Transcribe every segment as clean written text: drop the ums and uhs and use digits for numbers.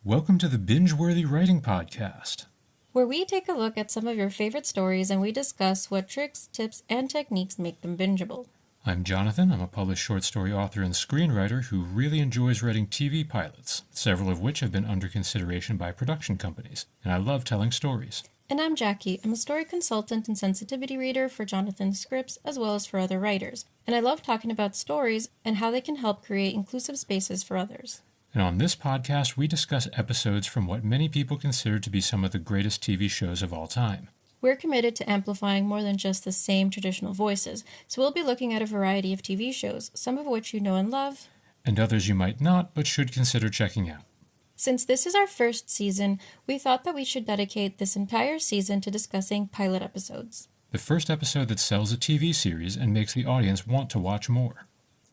Welcome to the Binge-Worthy Writing Podcast, where we take a look at some of your favorite stories and we discuss what tricks, tips, and techniques make them bingeable. I'm Jonathan. I'm a published short story author and screenwriter who really enjoys writing TV pilots, several of which have been under consideration by production companies, and I love telling stories. And I'm Jackie. I'm a story consultant and sensitivity reader for Jonathan's scripts as well as for other writers, and I love talking about stories and how they can help create inclusive spaces for others. And on this podcast, we discuss episodes from what many people consider to be some of the greatest TV shows of all time. We're committed to amplifying more than just the same traditional voices, so we'll be looking at a variety of TV shows, some of which you know and love, and others you might not, but should consider checking out. Since this is our first season, we thought that we should dedicate this entire season to discussing pilot episodes. The first episode that sells a TV series and makes the audience want to watch more.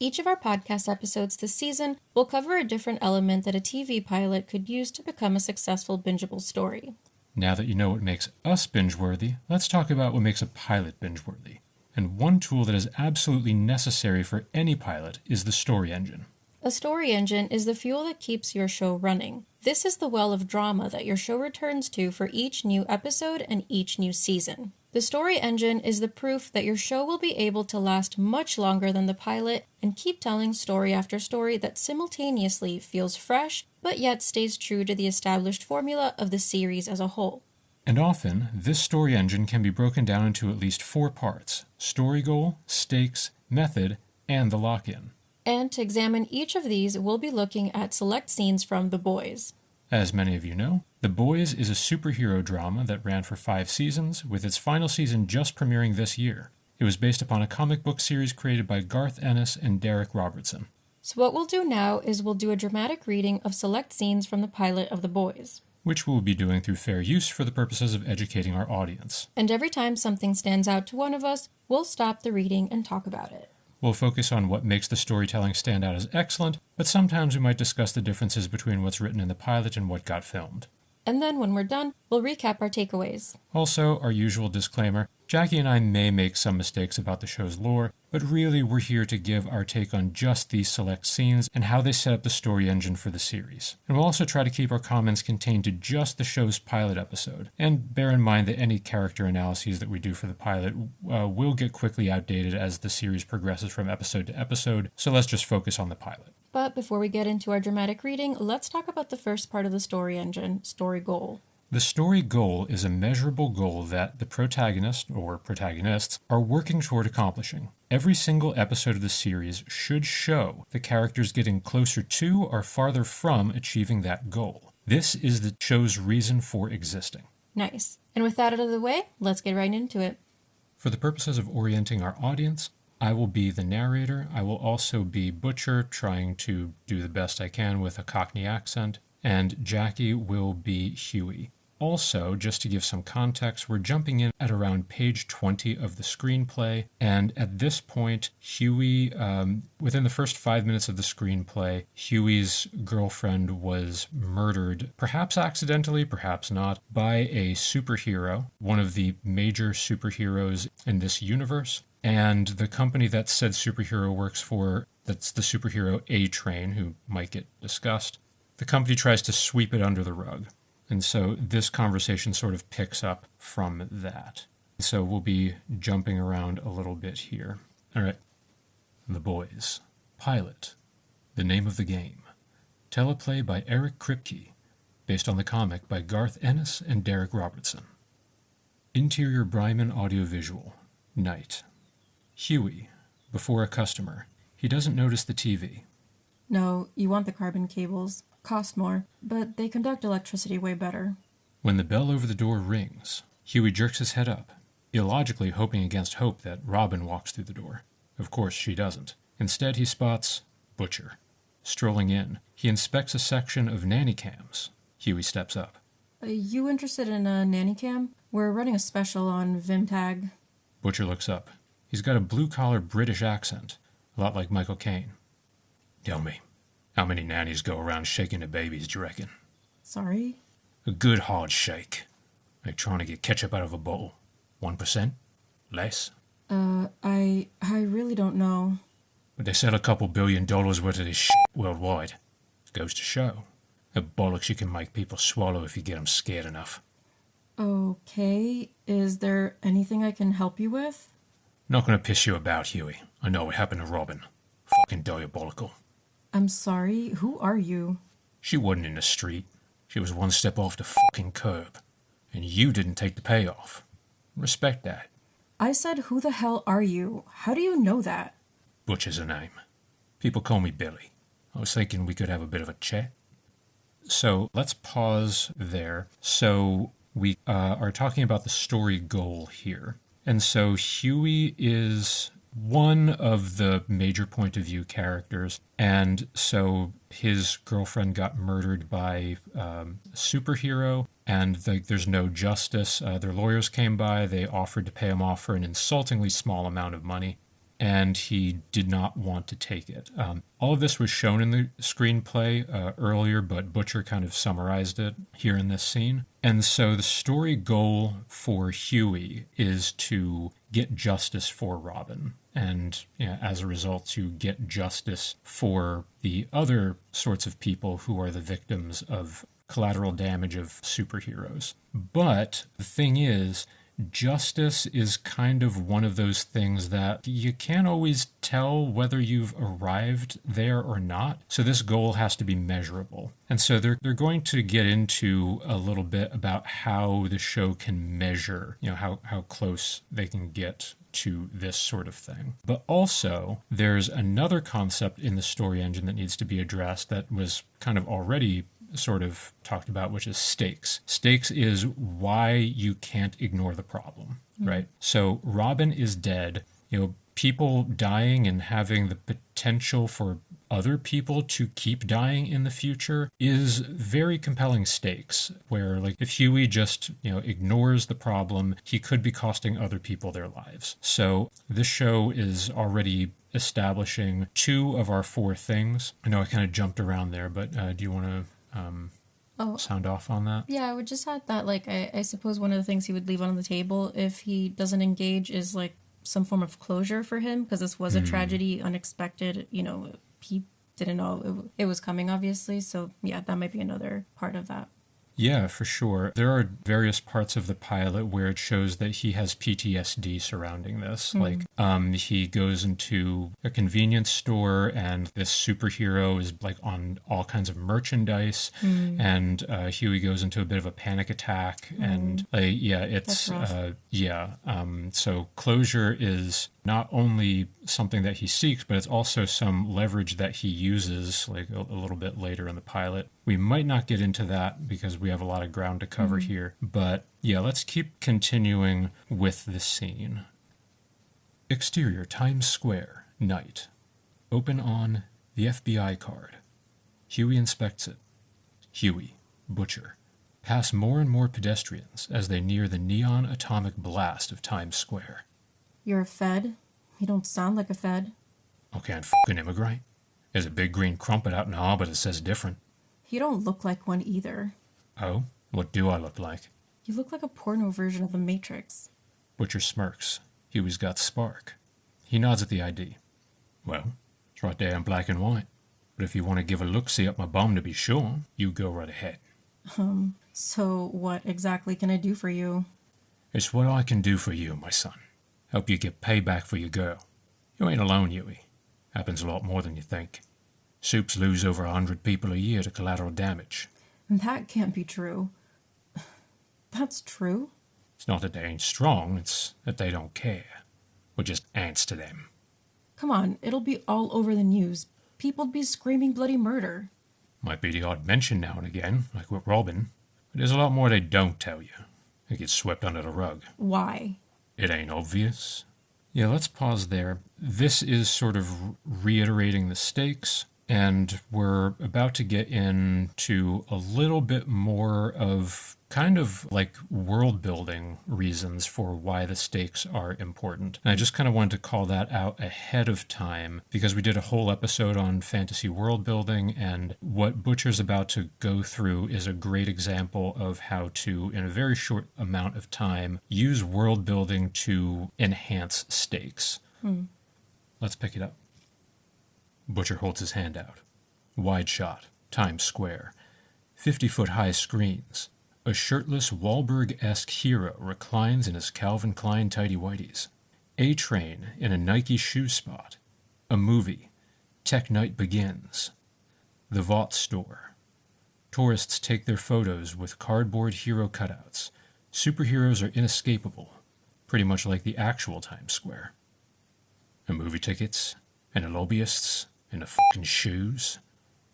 Each of our podcast episodes this season will cover a different element that a TV pilot could use to become a successful bingeable story. Now that you know what makes us binge-worthy, let's talk about what makes a pilot binge-worthy. And one tool that is absolutely necessary for any pilot is the story engine. A story engine is the fuel that keeps your show running. This is the well of drama that your show returns to for each new episode and each new season. The story engine is the proof that your show will be able to last much longer than the pilot and keep telling story after story that simultaneously feels fresh, but yet stays true to the established formula of the series as a whole. And often, this story engine can be broken down into at least 4 parts: story goal, stakes, method, and the lock-in. And to examine each of these, we'll be looking at select scenes from The Boys. As many of you know, The Boys is a superhero drama that ran for 5 seasons, with its final season just premiering this year. It was based upon a comic book series created by Garth Ennis and Derek Robertson. So what we'll do now is we'll do a dramatic reading of select scenes from the pilot of The Boys, which we'll be doing through fair use for the purposes of educating our audience. And every time something stands out to one of us, we'll stop the reading and talk about it. We'll focus on what makes the storytelling stand out as excellent, but sometimes we might discuss the differences between what's written in the pilot and what got filmed. And then when we're done, we'll recap our takeaways. Also, our usual disclaimer, Jackie and I may make some mistakes about the show's lore, but really we're here to give our take on just these select scenes and how they set up the story engine for the series. And we'll also try to keep our comments contained to just the show's pilot episode. And bear in mind that any character analyses that we do for the pilot will get quickly outdated as the series progresses from episode to episode, so let's just focus on the pilot. But before we get into our dramatic reading, let's talk about the first part of the story engine, story goal. The story goal is a measurable goal that the protagonist, or protagonists, are working toward accomplishing. Every single episode of the series should show the characters getting closer to or farther from achieving that goal. This is the show's reason for existing. Nice. And with that out of the way, let's get right into it. For the purposes of orienting our audience, I will be the narrator. I will also be Butcher, trying to do the best I can with a Cockney accent, and Jackie will be Huey. Also, just to give some context, we're jumping in at around page 20 of the screenplay, and at this point, Huey, within the first 5 minutes of the screenplay, Huey's girlfriend was murdered, perhaps accidentally, perhaps not, by a superhero, one of the major superheroes in this universe. And the company that said superhero works for, that's the superhero A-Train, who might get discussed, the company tries to sweep it under the rug. And so this conversation sort of picks up from that. So we'll be jumping around a little bit here. All right. The Boys. Pilot. The name of the game. Teleplay by Eric Kripke, based on the comic by Garth Ennis and Derek Robertson. Interior Bryman Audiovisual. Night. Huey, before a customer. He doesn't notice the TV. No, you want the carbon cables. Cost more, but they conduct electricity way better. When the bell over the door rings, Huey jerks his head up, illogically hoping against hope that Robin walks through the door. Of course, she doesn't. Instead, he spots Butcher. Strolling in, he inspects a section of nanny cams. Huey steps up. You interested in a nanny cam? We're running a special on Vimtag. Butcher looks up. He's got a blue-collar British accent, a lot like Michael Caine. Tell me, how many nannies go around shaking the babies, do you reckon? Sorry? A good hard shake. Like trying to get ketchup out of a bottle. 1%? Less? I really don't know. But they sell a couple $1 billion worth of this shit worldwide. It goes to show. A bollocks you can make people swallow if you get them scared enough. Okay, is there anything I can help you with? Not gonna piss you about, Huey. I know what happened to Robin. Fucking diabolical. I'm sorry, who are you? She wasn't in the street. She was one step off the fucking curb. And you didn't take the payoff. Respect that. I said, who the hell are you? How do you know that? Butcher's her name. People call me Billy. I was thinking we could have a bit of a chat. So let's pause there. So we are talking about the story goal here. And so Huey is one of the major point of view characters. And so his girlfriend got murdered by a superhero, and there's no justice. Their lawyers came by. They offered to pay him off for an insultingly small amount of money, and he did not want to take it. All of this was shown in the screenplay earlier, but Butcher kind of summarized it here in this scene. And so the story goal for Huey is to get justice for Robin, and as a result, to get justice for the other sorts of people who are the victims of collateral damage of superheroes. But the thing is, justice is kind of one of those things that you can't always tell whether you've arrived there or not. So this goal has to be measurable. And so they're going to get into a little bit about how the show can measure, how close they can get to this sort of thing. But also, there's another concept in the story engine that needs to be addressed that was kind of already sort of talked about, which is stakes. Stakes is why you can't ignore the problem, right? So Robin is dead. People dying and having the potential for other people to keep dying in the future is very compelling stakes, where if Huey just ignores the problem, he could be costing other people their lives. So this show is already establishing 2 of our 4 things. I know I kind of jumped around there, but do you want to sound off on that? Yeah, I would just add that, I suppose one of the things he would leave on the table if he doesn't engage is, some form of closure for him, because this was a tragedy, unexpected, he didn't know it was coming, obviously, so yeah, that might be another part of that. Yeah, for sure. There are various parts of the pilot where it shows that he has PTSD surrounding this. He goes into a convenience store and this superhero is on all kinds of merchandise, and Huey goes into a bit of a panic attack, and it's so closure is not only something that he seeks, but it's also some leverage that he uses a little bit later in the pilot. We might not get into that because we have a lot of ground to cover here. But let's keep continuing with the scene. Exterior Times Square, night. Open on the FBI card. Huey inspects it. Huey, Butcher, pass more and more pedestrians as they near the neon atomic blast of Times Square. You're a Fed? You don't sound like a Fed. I can't fucking immigrate. There's a big green crumpet out in the harbor that says different. You don't look like one either. Oh? What do I look like? You look like a porno version of the Matrix. Butcher smirks. Huey's got spark. He nods at the ID. Well, it's right there in black and white. But if you want to give a look-see up my bum to be sure, you go right ahead. So what exactly can I do for you? It's what I can do for you, my son. Help you get payback for your girl. You ain't alone, Huey. Happens a lot more than you think. Soups lose over 100 people a year to collateral damage. That can't be true. That's true? It's not that they ain't strong, it's that they don't care. We're just ants to them. Come on, it'll be all over the news. People'd be screaming bloody murder. Might be the odd mention now and again, like with Robin. But there's a lot more they don't tell you. It gets swept under the rug. Why? It ain't obvious. Yeah, let's pause there. This is sort of reiterating the stakes, and we're about to get into a little bit more of kind of world building reasons for why the stakes are important. And I just kind of wanted to call that out ahead of time because we did a whole episode on fantasy world building, and what Butcher's about to go through is a great example of how to, in a very short amount of time, use world building to enhance stakes. Let's pick it up. Butcher holds his hand out. Wide shot, Times Square. 50-foot-high screens. A shirtless Wahlberg-esque hero reclines in his Calvin Klein tighty-whities. A-Train in a Nike shoe spot. A movie. Tech Night begins. The Vought Store. Tourists take their photos with cardboard hero cutouts. Superheroes are inescapable, pretty much like the actual Times Square. And movie tickets, and the lobbyists, and the fucking shoes.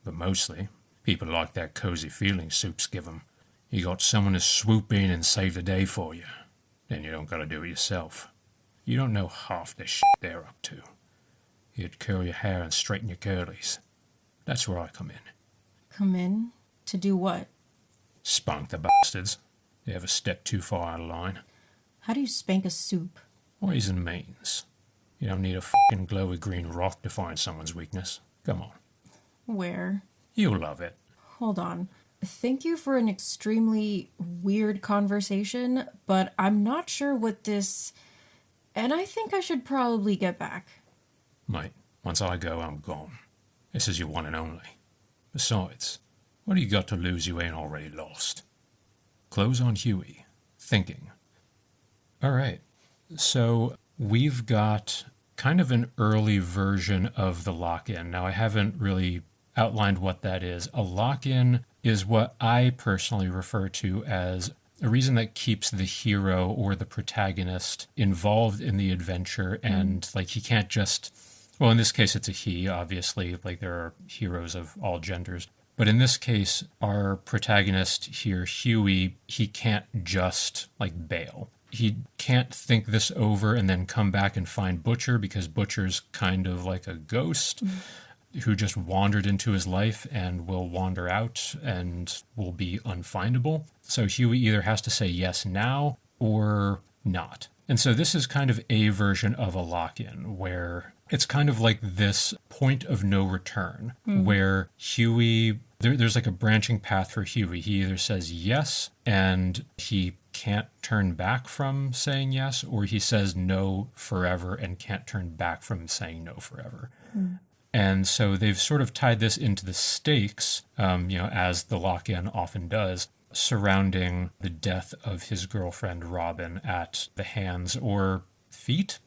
But mostly, people like that cozy feeling soups give 'em. You got someone to swoop in and save the day for you. Then you don't gotta do it yourself. You don't know half the shit they're up to. You'd curl your hair and straighten your curlies. That's where I come in. Come in? To do what? Spunk the bastards. They have a step too far out of line. How do you spank a soup? Ways and means. You don't need a fucking glowy green rock to find someone's weakness. Come on. Where? You'll love it. Hold on. Thank you for an extremely weird conversation, but I'm not sure what this... And I think I should probably get back. Mate, once I go, I'm gone. This is your one and only. Besides, what do you got to lose you ain't already lost? Close on Huey. Thinking. All right. So we've got kind of an early version of the lock-in. Now, I haven't really outlined what that is. A lock-in is what I personally refer to as a reason that keeps the hero or the protagonist involved in the adventure, and like he can't just, well, in this case it's a he, obviously, like there are heroes of all genders. But in this case, our protagonist here, Huey, he can't just like bail. He can't think this over and then come back and find Butcher, because Butcher's kind of like a ghost who just wandered into his life and will wander out and will be unfindable. So Huey either has to say yes now or not. And so this is kind of a version of a lock-in where it's kind of like this point of no return where Huey, there's like a branching path for Huey. He either says yes and he can't turn back from saying yes, or he says no forever and can't turn back from saying no forever. And so they've sort of tied this into the stakes, as the lock-in often does, surrounding the death of his girlfriend Robin at the hands or feet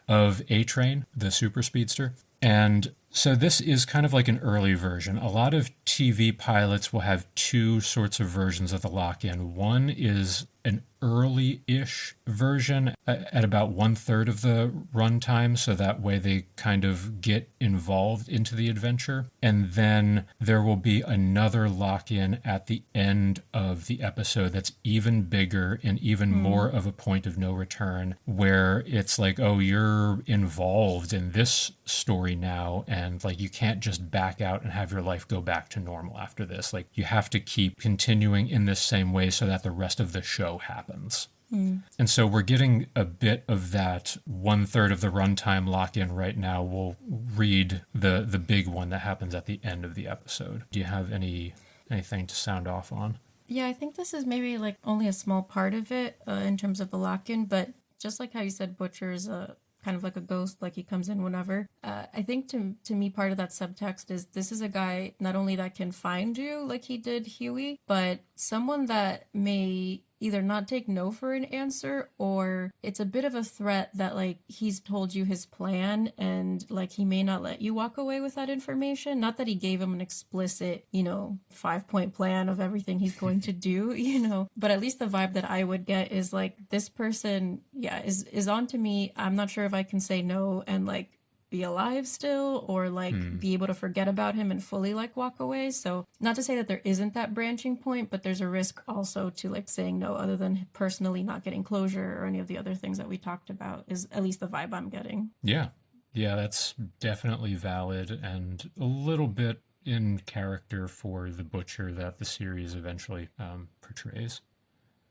of A-Train, the super speedster. And so this is kind of like an early version. A lot of TV pilots will have two sorts of versions of the lock-in. One is an early-ish version at about 1/3 of the runtime, so that way they kind of get involved into the adventure. And then there will be another lock-in at the end of the episode that's even bigger and even more of a point of no return, where it's like, oh, you're involved in this story now, and like you can't just back out and have your life go back to normal after this. Like you have to keep continuing in this same way so that the rest of the show happens. And so we're getting a bit of that 1/3 of the runtime lock-in right now. We'll read the big one that happens at the end of the episode. Do you have anything to sound off on? Yeah, I think this is maybe like only a small part of it in terms of the lock-in, but just like how you said, Butcher's kind of like a ghost, like he comes in whenever. I think to me, part of that subtext is this is a guy not only that can find you like he did Huey, but someone that may either not take no for an answer, or it's a bit of a threat that like he's told you his plan and like he may not let you walk away with that information. Not that he gave him an explicit, 5-point plan of everything he's going to do, but at least the vibe that I would get is like this person, is on to me. I'm not sure if I can say no and like be alive still, or like be able to forget about him and fully like walk away. So not to say that there isn't that branching point, but there's a risk also to like saying no, other than personally not getting closure or any of the other things that we talked about, is at least the vibe I'm getting. Yeah, that's definitely valid and a little bit in character for the Butcher that the series eventually portrays.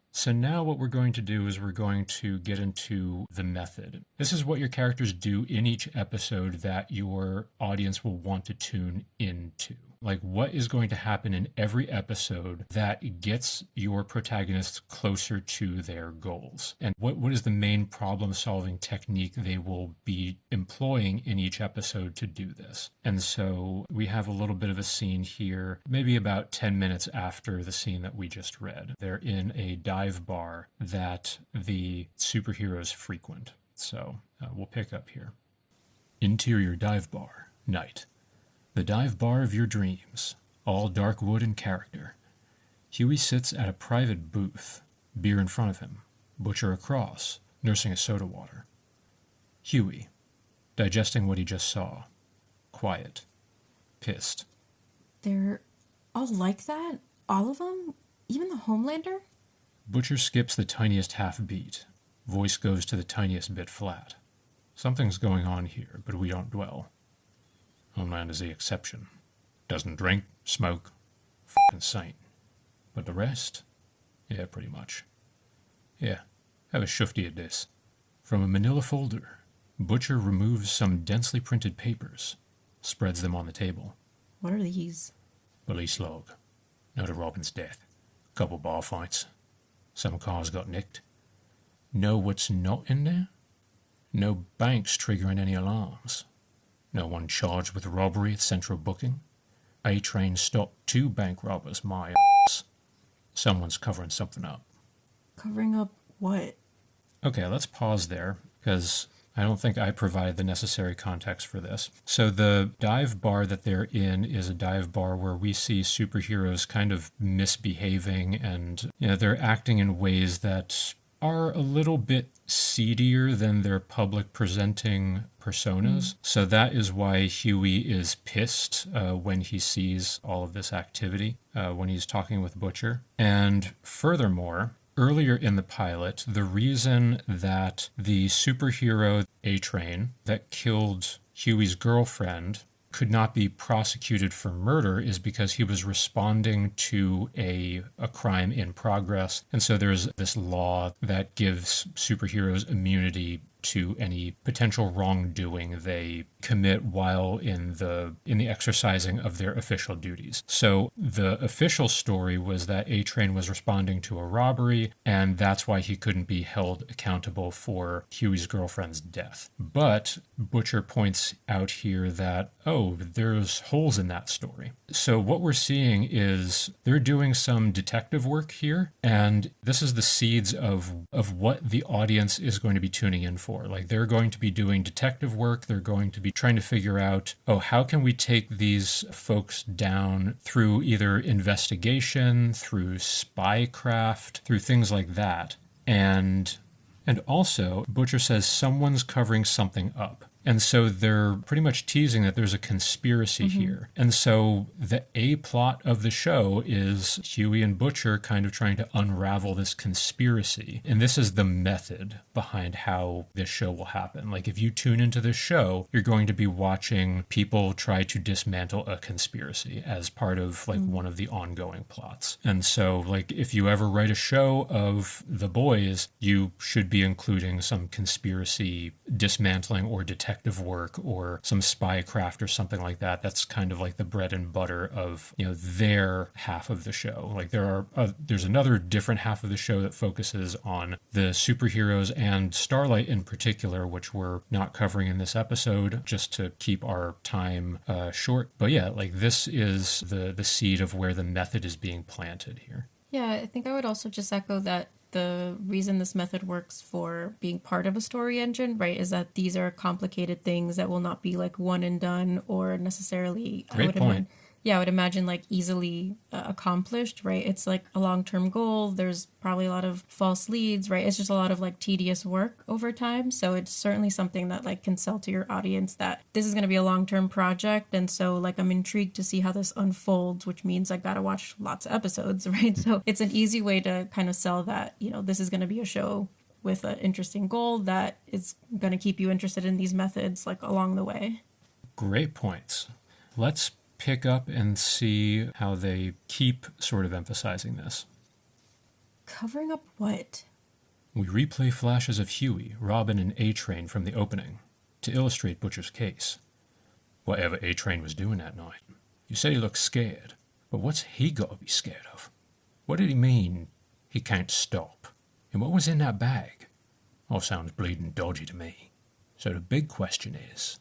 So now what we're going to do is we're going to get into the method. This is what your characters do in each episode that your audience will want to tune into. Like, what is going to happen in every episode that gets your protagonists closer to their goals? And what is the main problem-solving technique they will be employing in each episode to do this? And so we have a little bit of a scene here, maybe about 10 minutes after the scene that we just read. They're in a dive bar that the superheroes frequent. So we'll pick up here. Interior dive bar, night. The dive bar of your dreams, all dark wood and character. Huey sits at a private booth, beer in front of him, Butcher across, nursing a soda water. Huey, digesting what he just saw, quiet, pissed. They're all like that? All of them? Even the Homelander? Butcher skips the tiniest half beat. Voice goes to the tiniest bit flat. Something's going on here, but we don't dwell. Homeland is the exception. Doesn't drink, smoke, fucking saint. But the rest? Yeah, pretty much. Yeah, have a shufti at this. From a manila folder, Butcher removes some densely printed papers, spreads them on the table. What are these? Police log. Note of Robin's death. Couple bar fights. Some cars got nicked. Know what's not in there? No banks triggering any alarms. No one charged with robbery at central booking. A-Train stopped 2 bank robbers, my ass. Someone's covering something up. Covering up what? Okay, let's pause there, because I don't think I provide the necessary context for this. So the dive bar that they're in is a dive bar where we see superheroes kind of misbehaving, and they're acting in ways that are a little bit seedier than their public presenting personas. So that is why Huey is pissed when he sees all of this activity, when he's talking with Butcher. And furthermore, earlier in the pilot, the reason that the superhero A-Train that killed Huey's girlfriend could not be prosecuted for murder is because he was responding to a crime in progress. And so there's this law that gives superheroes immunity to any potential wrongdoing they commit while in the exercising of their official duties. So the official story was that A-Train was responding to a robbery, and that's why he couldn't be held accountable for Huey's girlfriend's death. But Butcher points out here that, there's holes in that story. So what we're seeing is they're doing some detective work here, and this is the seeds of what the audience is going to be tuning in for. Like, they're going to be doing detective work. They're going to be trying to figure out, how can we take these folks down through either investigation, through spycraft, through things like that. And also, Butcher says someone's covering something up. And so they're pretty much teasing that there's a conspiracy here. And so the A plot of the show is Huey and Butcher kind of trying to unravel this conspiracy. And this is the method behind how this show will happen. Like, if you tune into this show, you're going to be watching people try to dismantle a conspiracy as part of one of the ongoing plots. And so, if you ever write a show of The Boys, you should be including some conspiracy dismantling or detective work or some spycraft or something like that. That's kind of like the bread and butter of their half of the show. Like, there's another different half of the show that focuses on the superheroes and Starlight in particular, which we're not covering in this episode just to keep our time short. But yeah, this is the seed of where the method is being planted here. Yeah, I think I would also just echo that the reason this method works for being part of a story engine, right, is that these are complicated things that will not be one and done or necessarily, Great point. I would imagine easily accomplished, right? It's a long-term goal. There's probably a lot of false leads, right? It's just a lot of tedious work over time. So it's certainly something that can sell to your audience that this is going to be a long-term project. And so I'm intrigued to see how this unfolds, which means I got to watch lots of episodes, right? So it's an easy way to kind of sell that, this is going to be a show with an interesting goal that is going to keep you interested in these methods along the way. Great points. Let's pick up and see how they keep sort of emphasizing this. Covering up what? We replay flashes of Huey, Robin, and A-Train from the opening to illustrate Butcher's case. Whatever A-Train was doing that night. You said he looks scared, but what's he got to be scared of? What did he mean he can't stop? And what was in that bag? All sounds bleeding dodgy to me. So the big question is,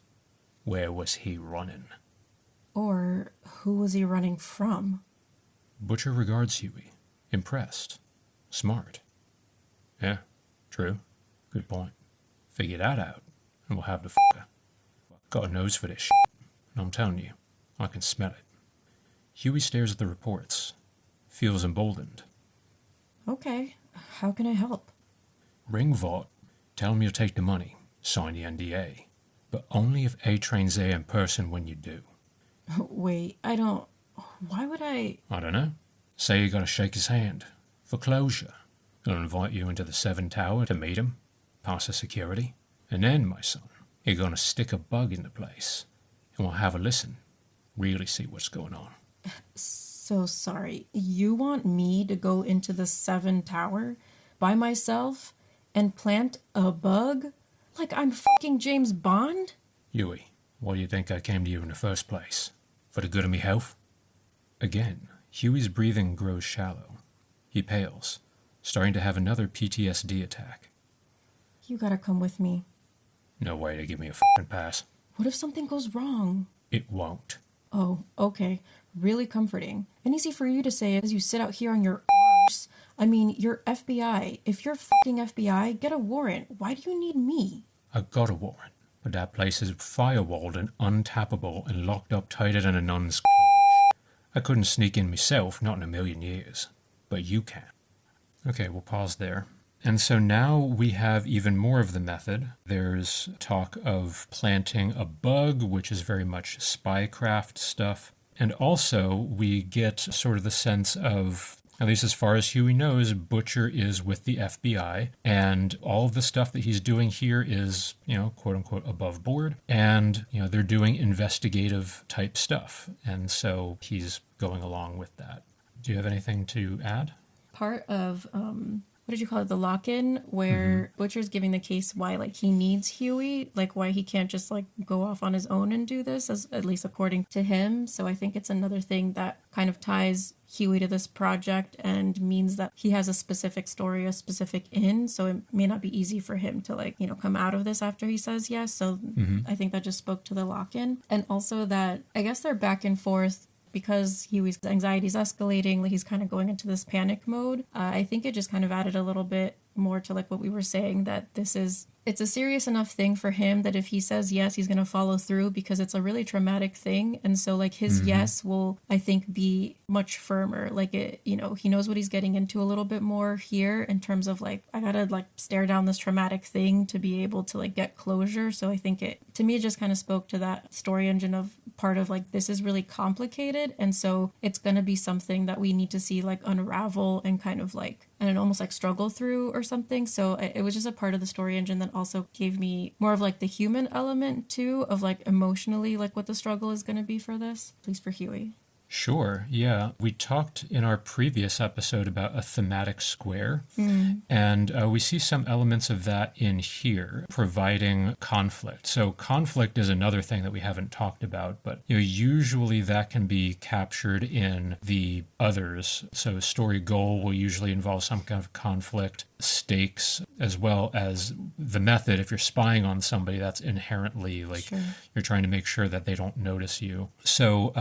where was he running? Or who was he running from? Butcher regards Huey, impressed, smart. Yeah, true, good point. Figure that out, and we'll have the fucker. Got a nose for this shit, and I'm telling you, I can smell it. Huey stares at the reports, feels emboldened. Okay, how can I help? Ring Vought, tell him you'll take the money, sign the NDA, but only if A trains there in person when you do. Wait, why would I? I don't know. Say you gotta shake his hand, for closure. He'll invite you into the 7 Tower to meet him, pass the security, and then, my son, you're gonna stick a bug in the place, and we'll have a listen, really see what's going on. So sorry, you want me to go into the 7 Tower by myself and plant a bug? Like I'm fucking James Bond? Huey, why do you think I came to you in the first place? For the good of me health? Again, Huey's breathing grows shallow. He pales, starting to have another PTSD attack. You gotta come with me. No way to give me a fucking pass. What if something goes wrong? It won't. Oh, okay. Really comforting. And easy for you to say as you sit out here on your arse. I mean, you're FBI. If you're fucking FBI, get a warrant. Why do you need me? I got a warrant, but that place is firewalled and untappable and locked up tighter than a nun's clutch. I couldn't sneak in myself, not in a million years. But you can. Okay, we'll pause there. And so now we have even more of the method. There's talk of planting a bug, which is very much spycraft stuff. And also we get sort of the sense of, at least as far as Huey knows, Butcher is with the FBI, and all of the stuff that he's doing here is, quote unquote, above board. And, they're doing investigative type stuff. And so he's going along with that. Do you have anything to add? Part of, what did you call it? The lock-in, where Butcher's giving the case why, he needs Huey, why he can't just, go off on his own and do this, at least according to him. So I think it's another thing that kind of ties Huey to this project and means that he has a specific story, a specific in, so it may not be easy for him to, come out of this after he says yes. So I think that just spoke to the lock-in. And also that, I guess they're back and forth because Huey's anxiety is escalating, he's kind of going into this panic mode. I think it just kind of added a little bit more to what we were saying, that it's a serious enough thing for him that if he says yes, he's going to follow through because it's a really traumatic thing. And so his yes will, I think, be much firmer. He knows what he's getting into a little bit more here in terms of I gotta stare down this traumatic thing to be able to get closure. So I think it just kind of spoke to that story engine of part of this is really complicated. And so it's going to be something that we need to see unravel and kind of and almost struggle through or something. So it was just a part of the story engine that also gave me more of the human element too, of emotionally what the struggle is going to be for this, at least for Huey. Sure, yeah. We talked in our previous episode about a thematic square, and we see some elements of that in here, providing conflict. So conflict is another thing that we haven't talked about, but usually that can be captured in the others. So story goal will usually involve some kind of conflict, stakes, as well as the method. If you're spying on somebody, that's inherently Sure. You're trying to make sure that they don't notice you. So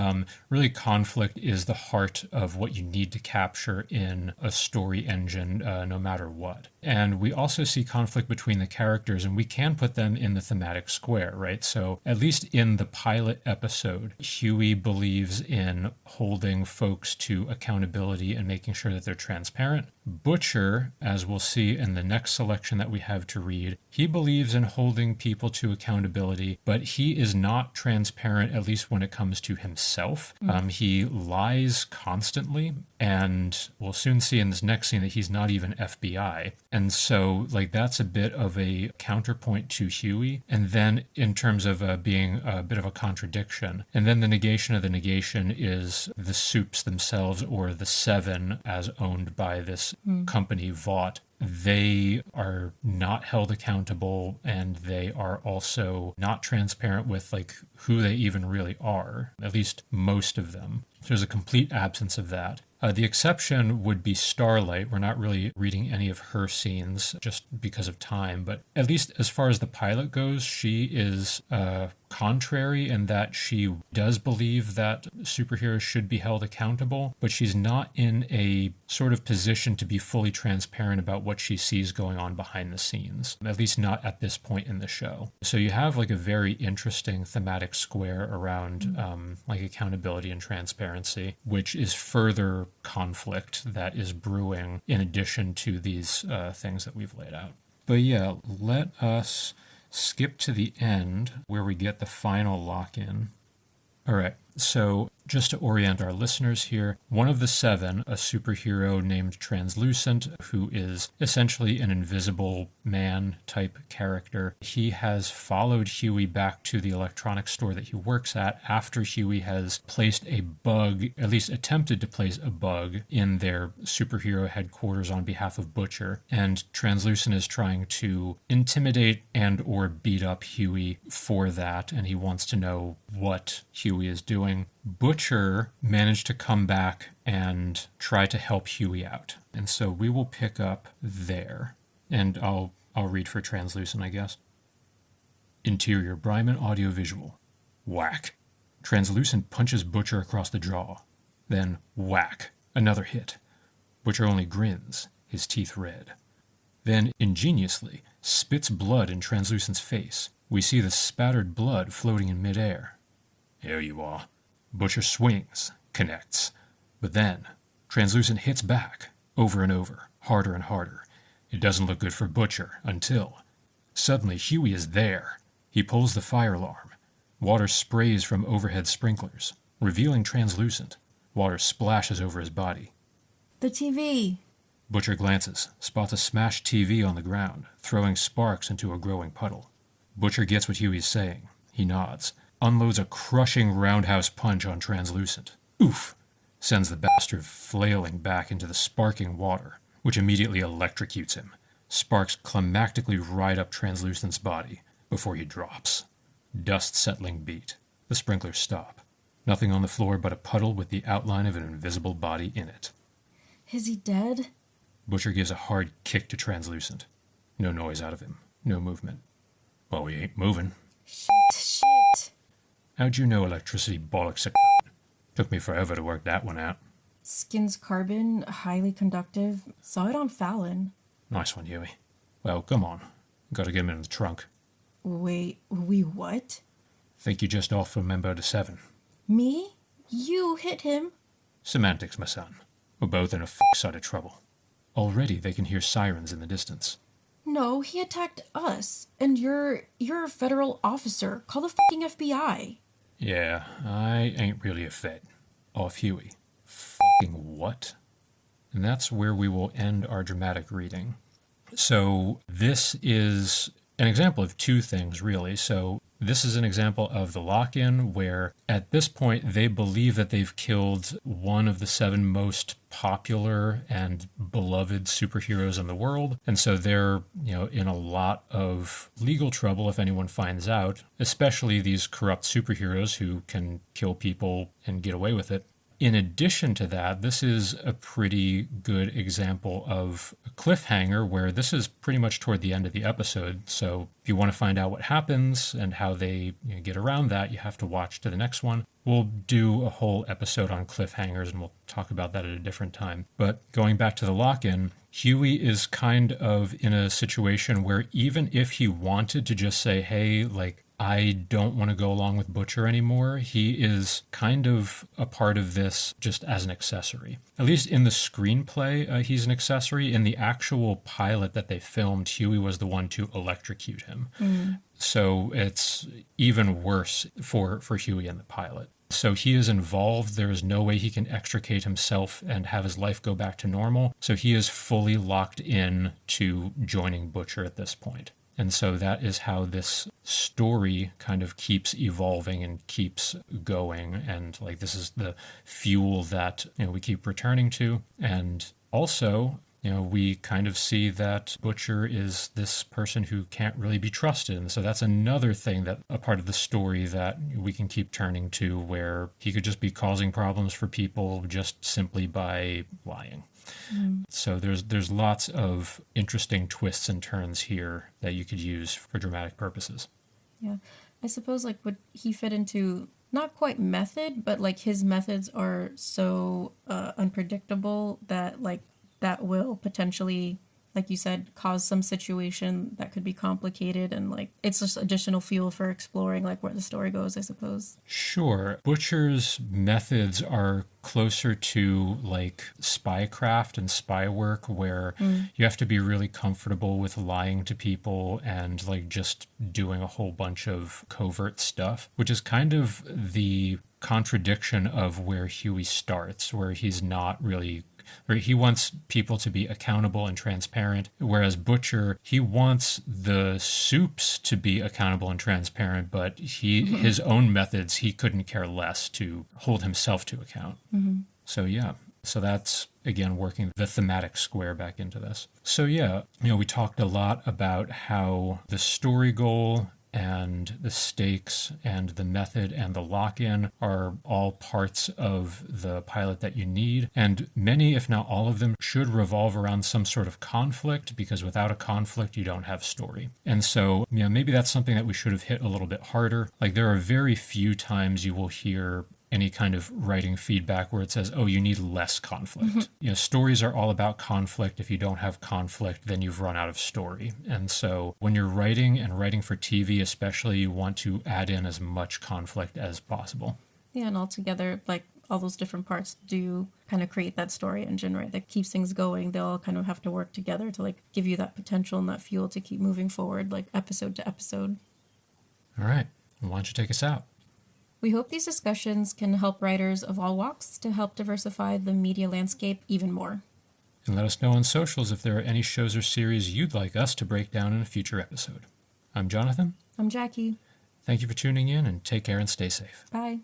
really conflict is the heart of what you need to capture in a story engine, no matter what. And we also see conflict between the characters, and we can put them in the thematic square, right? So at least in the pilot episode, Huey believes in holding folks to accountability and making sure that they're transparent. Butcher, as we'll see in the next selection that we have to read, he believes in holding people to accountability, but he is not transparent, at least when it comes to himself. He lies constantly, and we'll soon see in this next scene that he's not even FBI. And so, that's a bit of a counterpoint to Huey. And then in terms of being a bit of a contradiction. And then the negation of the negation is the soups themselves, or the 7 as owned by this company, Vought. they are not held accountable, and they are also not transparent with like who they even really are, at least most of them. There's a complete absence of that. The exception would be Starlight. We're not really reading any of her scenes just because of time, but at least as far as the pilot goes, she is contrary in that she does believe that superheroes should be held accountable, but she's not in a sort of position to be fully transparent about what she sees going on behind the scenes, at least not at this point in the show. So you have like a very interesting thematic square around like accountability and transparency, which is further conflict that is brewing in addition to these things that we've laid out. But yeah, let us skip to the end where we get the final lock-in. All right, so just to orient our listeners here, one of the seven, a superhero named Translucent, who is essentially an invisible man type character, he has followed Huey back to the electronics store that he works at after Huey has placed a bug, at least attempted to place a bug, in their superhero headquarters on behalf of Butcher. And Translucent is trying to intimidate and or beat up Huey for that, and he wants to know what Huey is doing. Butcher managed to come back and try to help Huey out. And so we will pick up there. And I'll read for Translucent, I guess. Interior Bryman audiovisual. Whack. Translucent punches Butcher across the jaw. Then whack. Another hit. Butcher only grins, his teeth red. Then, ingeniously, spits blood in Translucent's face. We see the spattered blood floating in midair. Here you are. Butcher swings, connects. But then, Translucent hits back, over and over, harder and harder. It doesn't look good for Butcher until... Suddenly, Huey is there. He pulls the fire alarm. Water sprays from overhead sprinklers, revealing Translucent. Water splashes over his body. The TV. Butcher glances, spots a smashed TV on the ground, throwing sparks into a growing puddle. Butcher gets what Huey's saying. He nods. Unloads a crushing roundhouse punch on Translucent. Oof! Sends the bastard flailing back into the sparking water, which immediately electrocutes him. Sparks climactically ride up Translucent's body before he drops. Dust settling beat. The sprinklers stop. Nothing on the floor but a puddle with the outline of an invisible body in it. Is he dead? Butcher gives a hard kick to Translucent. No noise out of him. No movement. Well, he ain't moving. Shit. How'd you know electricity bollocks a cunt? Took me forever to work that one out. Skin's carbon, highly conductive. Saw it on Fallon. Nice one, Huey. Well, come on. Gotta get him in the trunk. Wait, we what? Think you just off a member of the seven. Me? You hit him? Semantics, my son. We're both in a fuck-side of trouble. Already they can hear sirens in the distance. No, he attacked us. And you're a federal officer. Call the fucking FBI. Yeah, I ain't really a Fed. Off Huey. Fucking what? And that's where we will end our dramatic reading. So this is an example of two things, really. So this is an example of the lock-in where at this point they believe that they've killed one of the seven most popular and beloved superheroes in the world. And so they're, in a lot of legal trouble if anyone finds out, especially these corrupt superheroes who can kill people and get away with it. In addition to that, this is a pretty good example of a cliffhanger where this is pretty much toward the end of the episode. So if you want to find out what happens and how they get around that, you have to watch to the next one. We'll do a whole episode on cliffhangers and we'll talk about that at a different time. But going back to the lock-in, Huey is kind of in a situation where even if he wanted to just say, hey, I don't want to go along with Butcher anymore, he is kind of a part of this just as an accessory. At least in the screenplay, he's an accessory. In the actual pilot that they filmed, Huey was the one to electrocute him. So it's even worse for Huey in the pilot. So he is involved. There is no way he can extricate himself and have his life go back to normal. So he is fully locked in to joining Butcher at this point. And so that is how this story kind of keeps evolving and keeps going. And this is the fuel that we keep returning to. And also, we kind of see that Butcher is this person who can't really be trusted. And so that's another thing, that a part of the story that we can keep turning to, where he could just be causing problems for people just simply by lying. So there's lots of interesting twists and turns here that you could use for dramatic purposes. Yeah. I suppose, like, would he fit into, not quite method, but, like, his methods are so unpredictable that, like, that will potentially, like you said, cause some situation that could be complicated, and, like, it's just additional fuel for exploring, like, where the story goes, I suppose. Sure. Butcher's methods are closer to, like, spycraft and spy work, where you have to be really comfortable with lying to people and, like, just doing a whole bunch of covert stuff, which is kind of the contradiction of where Huey starts, where he's not really, where he wants people to be accountable and transparent, whereas Butcher, he wants the soups to be accountable and transparent, but his own methods, he couldn't care less to hold himself to account. So yeah, so that's, again, working the thematic square back into this. So yeah, we talked a lot about how the story goal and the stakes and the method and the lock-in are all parts of the pilot that you need. And many, if not all of them, should revolve around some sort of conflict, because without a conflict, you don't have story. And so, maybe that's something that we should have hit a little bit harder. Like, there are very few times you will hear any kind of writing feedback where it says, oh, you need less conflict. Stories are all about conflict. If you don't have conflict, then you've run out of story. And so when you're writing, and writing for TV especially, you want to add in as much conflict as possible. Yeah, and altogether, like, all those different parts do kind of create that story engine, right, that keeps things going. They all kind of have to work together to, like, give you that potential and that fuel to keep moving forward, like, episode to episode. All right. Well, why don't you take us out? We hope these discussions can help writers of all walks to help diversify the media landscape even more. And let us know on socials if there are any shows or series you'd like us to break down in a future episode. I'm Jonathan. I'm Jackie. Thank you for tuning in, and take care and stay safe. Bye.